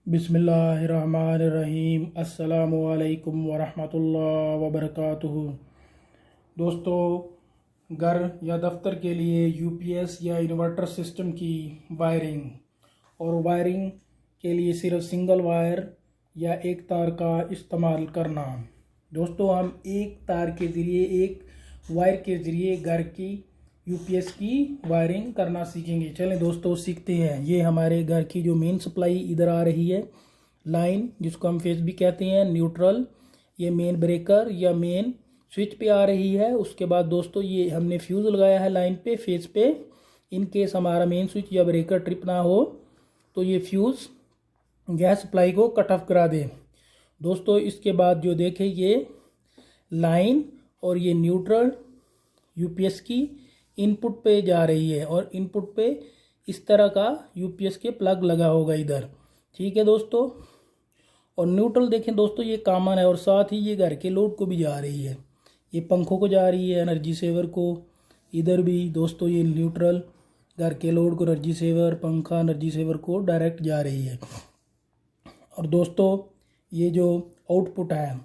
बिस्मिल्लाहिर्रहमानिर्रहीम। अस्सलामु अलैकुम वरहमतुल्लाहि वबरकातुहू। दोस्तों, घर या दफ्तर के लिए यूपीएस या इन्वर्टर सिस्टम की वायरिंग के लिए सिर्फ सिंगल वायर या एक तार का इस्तेमाल करना। दोस्तों, हम एक तार के ज़रिए, एक वायर के ज़रिए घर की यूपीएस की वायरिंग करना सीखेंगे। चलें दोस्तों, सीखते हैं। ये हमारे घर की जो मेन सप्लाई इधर आ रही है, लाइन जिसको हम फेस भी कहते हैं, न्यूट्रल। ये मेन ब्रेकर या मेन स्विच पे आ रही है। उसके बाद दोस्तों, ये हमने फ्यूज़ लगाया है लाइन पे, फेस पे। इन केस हमारा मेन स्विच या ब्रेकर ट्रिप ना हो तो ये फ्यूज़ गैस सप्लाई को कट ऑफ करा दे। दोस्तों, इसके बाद जो देखें, ये लाइन और ये न्यूट्रल यूपीएस की इनपुट पे जा रही है और इनपुट पे इस तरह का यूपीएस के प्लग लगा होगा इधर। ठीक है दोस्तों, और न्यूट्रल देखें दोस्तों, ये कॉमन है और साथ ही ये घर के लोड को भी जा रही है। ये पंखों को जा रही है, एनर्जी सेवर को। इधर भी दोस्तों ये न्यूट्रल घर के लोड को, एनर्जी सेवर, पंखा एनर्जी सेवर को डायरेक्ट जा रही है। और दोस्तों, ये जो आउटपुट है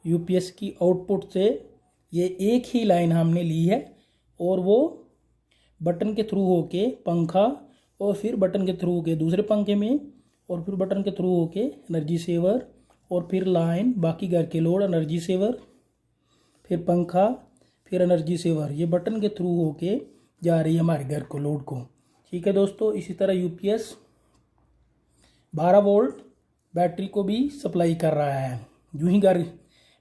यूपीएस की आउटपुट से ये एक ही लाइन हमने ली है और वो बटन के थ्रू होके पंखा, और फिर बटन के थ्रू होके दूसरे पंखे में, और फिर बटन के थ्रू होके एनर्जी सेवर, और फिर लाइन बाकी घर के लोड, एनर्जी सेवर, फिर पंखा, फिर एनर्जी सेवर। ये बटन के थ्रू होके जा रही है हमारे घर को, लोड को। ठीक है दोस्तों, इसी तरह यूपीएस 12 वोल्ट बैटरी को भी सप्लाई कर रहा है। यूं ही घर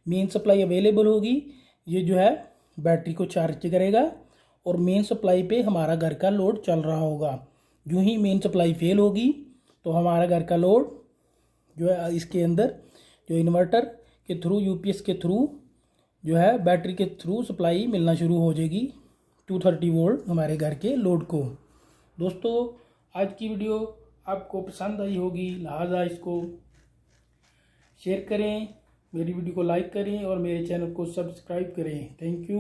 मेन सप्लाई अवेलेबल होगी, ये जो है बैटरी को चार्ज करेगा और मेन सप्लाई पे हमारा घर का लोड चल रहा होगा। यूं ही मेन सप्लाई फेल होगी तो हमारा घर का लोड जो है इसके अंदर जो इन्वर्टर के थ्रू, यूपीएस के थ्रू जो है बैटरी के थ्रू सप्लाई मिलना शुरू हो जाएगी 230 वोल्ट हमारे घर के लोड को। दोस्तों, आज की वीडियो आपको पसंद आई होगी, लिहाजा इसको शेयर करें, मेरी वीडियो को लाइक करें और मेरे चैनल को सब्सक्राइब करें। Thank you.